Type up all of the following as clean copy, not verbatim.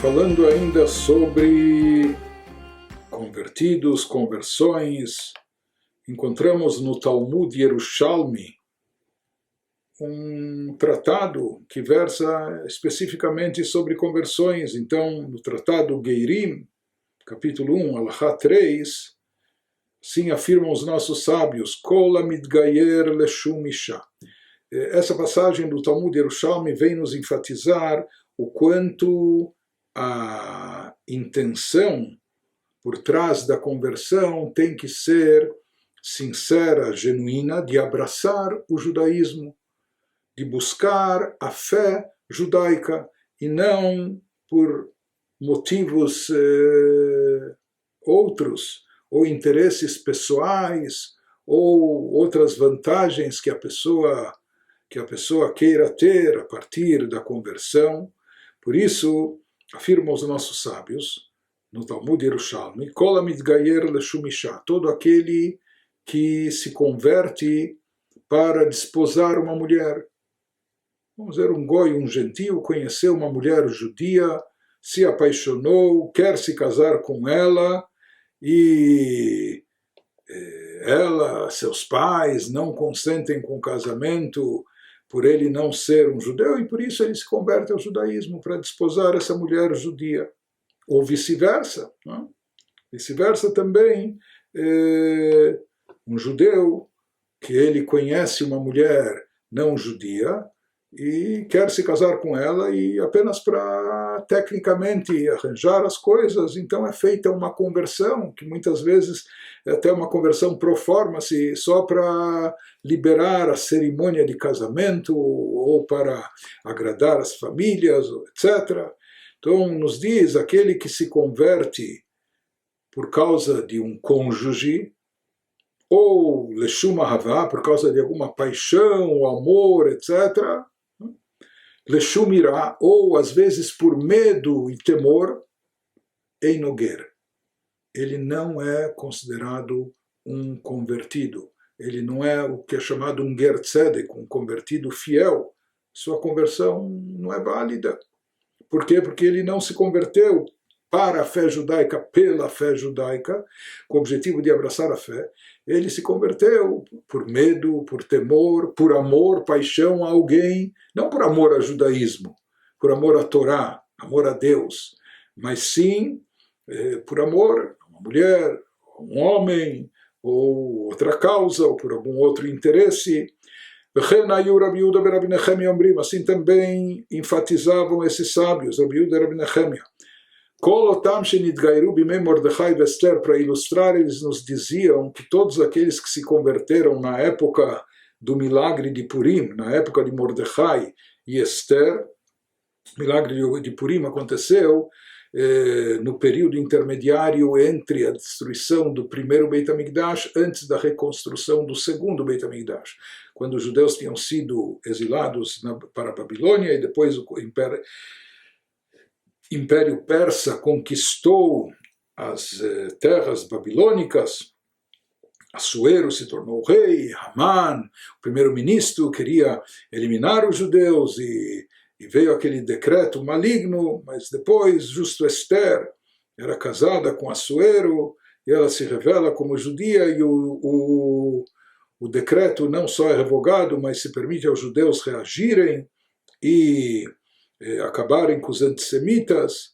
falando ainda sobre convertidos, conversões. Encontramos no Talmud Yerushalmi um tratado que versa especificamente sobre conversões. Então, no tratado Geirim, capítulo 1, Alachá 3, assim afirmam os nossos sábios, Kol Amidgayer Leshum Isha. Essa passagem do Talmud Yerushalmi vem nos enfatizar o quanto a intenção por trás da conversão tem que ser sincera, genuína, de abraçar o judaísmo, de buscar a fé judaica, e não por motivos outros, ou interesses pessoais, ou outras vantagens que a pessoa queira ter a partir da conversão. Por isso, afirmam os nossos sábios, no Talmud Yerushalmi, Kol Amidgayer Leshum Isha, todo aquele que se converte para desposar uma mulher. Vamos dizer, um goi, um gentio, conheceu uma mulher judia, se apaixonou, quer se casar com ela, e ela, seus pais, não consentem com o casamento por ele não ser um judeu, e por isso ele se converte ao judaísmo para desposar essa mulher judia. Ou vice-versa. Não? Vice-versa também, um judeu que ele conhece uma mulher não judia e quer se casar com ela, e apenas para tecnicamente arranjar as coisas, então é feita uma conversão, que muitas vezes é até uma conversão pro forma, só para liberar a cerimônia de casamento ou para agradar as famílias, etc. Então nos diz, aquele que se converte por causa de um cônjuge, ou leshum ahavá, por causa de alguma paixão, amor, etc., leshum irá, ou às vezes por medo e temor, einoger. Ele não é considerado um convertido. Ele não é o que é chamado um ger tzedek, um convertido fiel. Sua conversão não é válida. Por quê? Porque ele não se converteu para a fé judaica, pela fé judaica, com o objetivo de abraçar a fé. Ele se converteu por medo, por temor, por amor, paixão a alguém, não por amor ao judaísmo, por amor à Torá, amor a Deus, mas sim por amor a uma mulher, a um homem, ou outra causa, ou por algum outro interesse. Assim também enfatizavam esses sábios, Rabi Yehuda e Rabi Nechemia. Para ilustrar, eles nos diziam que todos aqueles que se converteram na época do milagre de Purim, na época de Mordecai e Esther, o milagre de Purim aconteceu no período intermediário entre a destruição do primeiro Beit HaMikdash antes da reconstrução do segundo Beit HaMikdash, quando os judeus tinham sido exilados para a Babilônia e depois o Império Persa conquistou as terras babilônicas. Assuero se tornou rei, Haman, o primeiro-ministro, queria eliminar os judeus e veio aquele decreto maligno, mas depois justo Esther era casada com Assuero e ela se revela como judia, e o decreto não só é revogado, mas se permite aos judeus reagirem e acabarem com os antissemitas.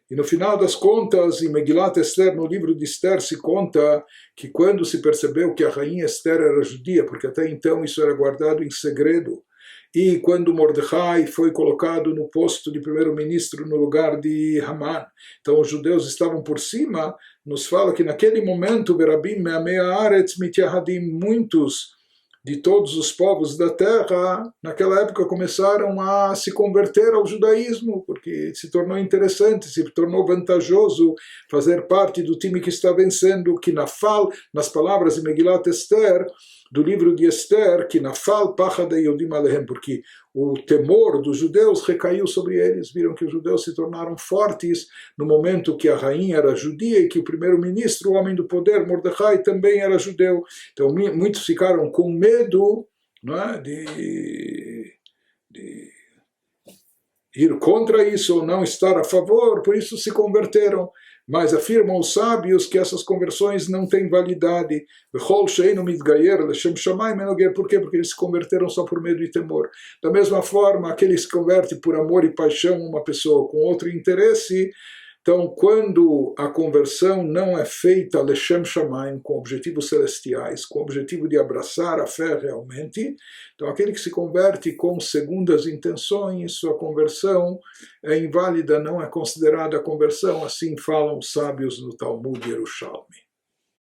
E no final das contas, em Megilat Esther, no livro de Esther, se conta que quando se percebeu que a rainha Esther era judia, porque até então isso era guardado em segredo, e quando Mordecai foi colocado no posto de primeiro-ministro no lugar de Haman, então os judeus estavam por cima, nos fala que naquele momento, Berabim me'amei haaretz mityahadim, muitos de todos os povos da terra, naquela época começaram a se converter ao judaísmo, porque se tornou interessante, se tornou vantajoso fazer parte do time que está vencendo, que nas palavras de Megilat Esther, do livro de Esther, que nafal pachad hayodim alehem, porque o temor dos judeus recaiu sobre eles. Viram que os judeus se tornaram fortes no momento que a rainha era judia e que o primeiro-ministro, o homem do poder, Mordecai, também era judeu. Então muitos ficaram com medo, não é, de ir contra isso ou não estar a favor, por isso se converteram. Mas afirmam os sábios que essas conversões não têm validade. Por quê? Porque eles se converteram só por medo e temor. Da mesma forma, aquele que se converte por amor e paixão a uma pessoa com outro interesse, então, quando a conversão não é feita Leshem Shamayim, com objetivos celestiais, com o objetivo de abraçar a fé realmente, então aquele que se converte com segundas intenções, sua conversão é inválida, não é considerada conversão, assim falam os sábios no Talmud Yerushalmi.